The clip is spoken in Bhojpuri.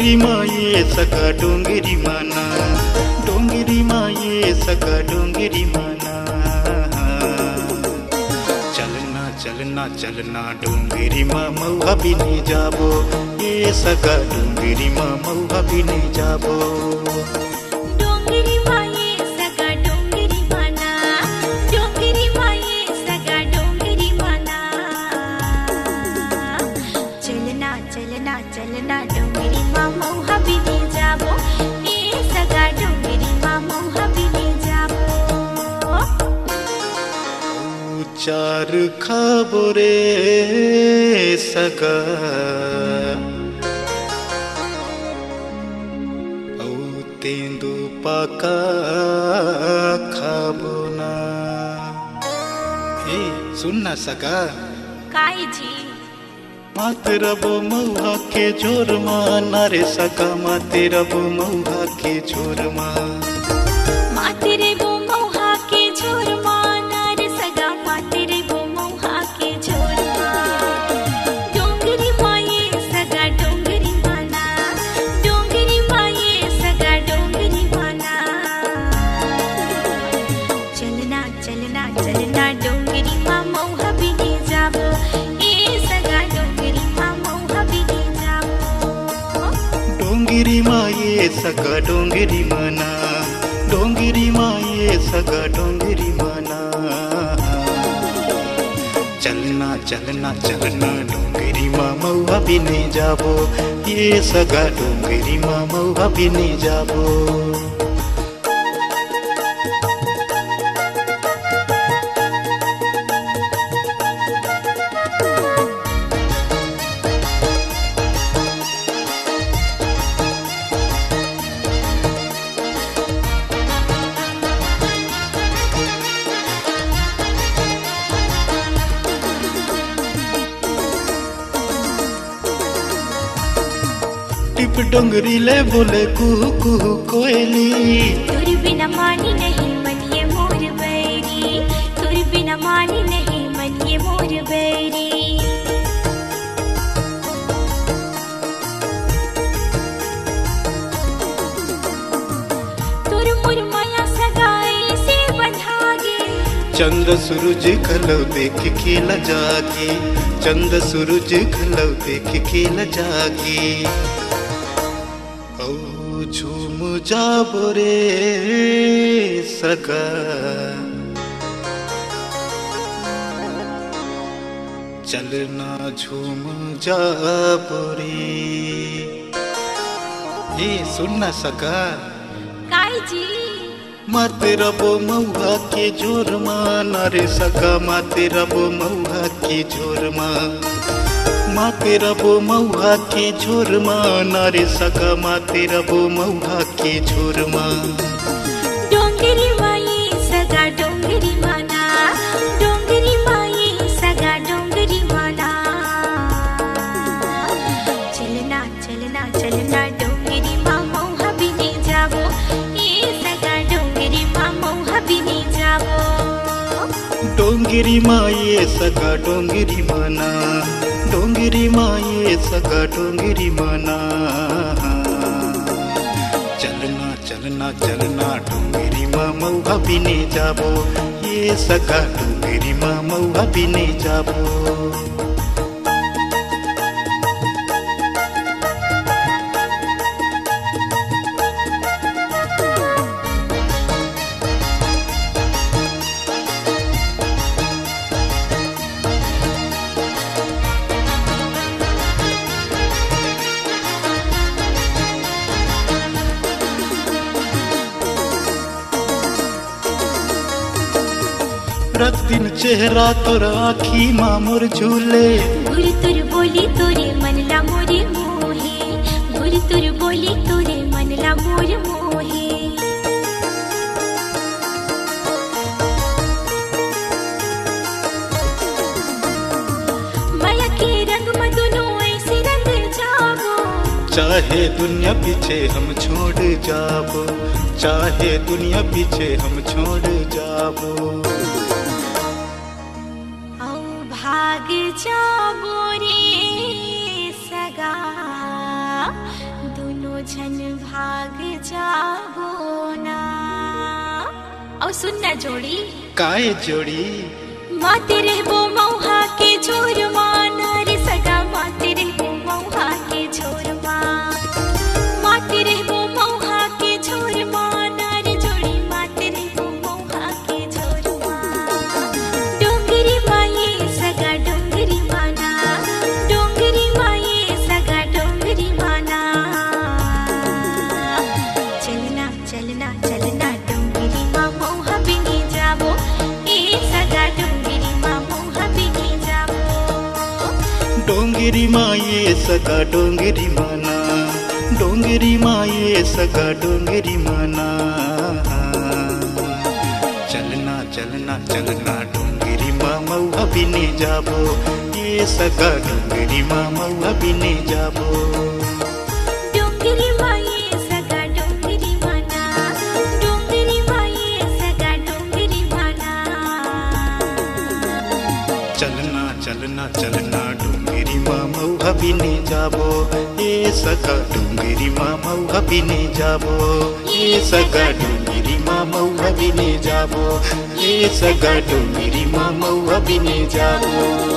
डोंगरी माये सका डोंगरी माना, डोंगरी माये सका डोंगरी माना। चलना चलना चलना डोंगरी मा मऊहा बिने जाबो, ये सका डोंगरी मा मऊहा बिने जाबो। डोंगरी माये सगा डोंगरी माना, डोंगरी माये सगा डोंगरी माना। चलना चलना चलना डोंगरी मा मऊहा बिने जाबो, ये सगा डोंगरी मा मऊहा बिने जाबो। चार खाबो रे सगा तेंदु पाका खाबो ना। ए सुनना सगा काय जी माते रबो मऊहा के जोर मा नारे सगा, माते रबो मऊहा के जोर मा, माते रे वो मऊहा के झोर माना रे सगा, माते रे वो मऊहा के झोर मा। डोंगरी माये सगा डोंगरी माना, डोंगरी माये सगा डोंगरी माना। चलना चलना चलना डोंगरी मा मऊहा बिने जाबो, ए सगा डोंगरी मा मऊहा बिने जाबो। डोंगरी माये सगा डोंगरी माना, डोंगरी माये सगा डोंगरी माना। चलना चलना चलना डोंगरी मा मऊहा बिने जाबो, ये सगा डोंगरी मा मऊहा बिने जाबो। टिप डोंगरी ले बोले कुहू कुहू कोयली, तुर बिना मानी नहीं मन ये मोर बैरी, तुर बिना मानी नहीं मन ये मोर बैरी। तुर मुर माया सगाई से बंधागे, चंद सूरज खलो देख के ल जागे, चंद सूरज खलो देख के ल जागे। ओ झूम जाबो रे सगा चलना झूम जाबो रे। ए सुनना सगा काय जी माते रबो मऊहा के जोर मा नारे सगा, माते रबो मऊहा के जोर मा, माते रबो मऊहा के झोर मा नारे सगा, माते रबो मऊहा के झोर मा। डोंगरी माये सगा डोंगरी माना, डोंगरी माये सगा डोंगरी माना। चलना चलना चलना डोंगरी मा मऊहा बिने जाबो, ये सगा डोंगरी मा मऊहा बिने जाबो। डोंगरी माये सगा डोंगरी माना, डोंगरी माये सगा डोंगरी माना। चलना चलना चलना डोंगरी मा मऊहा बिने जाबो, ये सगा डोंगरी मा मऊहा बिने जाबो। रात दिन चेहरा तोरा आखी मा मोर झूले, गुरु तुर बोली तोरे मन ला मोरे मोहे, गुरु तुर बोली तोरे मन ला मोर मोहे। माया के रंग मदुनो ऐसे रंग जाबो, चाहे दुनिया पीछे हम छोड़ जाबो, चाहे दुनिया पीछे हम छोड़ जाबो। भाग जाबो रे सगा दुनिया सुनना जोड़ी काय जोड़ी माते रहबो मौहा के झोरमा नारे सगा माते रहबो मौहा के झोरमा माते रहबो मौहा के झोरमा नारे जोड़ी माते रहबो मौहा के झोरमा डोंगरी माये सगा डोंगरी माना डोंगरी माये सगा डोंगरी माना चलना चलना चलना डोंगरी मा मौहा बिनी जाबो ए सगा डोंगरी मा मौहा बिनी जाबो डोंगरी माये सगा डोंगरी माना डोंगरी माये सगा डोंगरी माना चलना चलना चलना डोंगरी मा मौहा बिनी जाबो ये सगा डोंगरी मा मौहा बिनी जाबो डोंगरी माये सगा डोंगरी माना डोंगरी माये सगा डोंगरी माना चलना चलना चलना डोंगरी मा मौहा बिनी जाबो ये सगा डोंगरी मा मौहा बिनी जाबो ये सगा डोंगरी मा मौहा बिनी जाबो ये सगा डोंगरी मा मौहा बिनी जाबो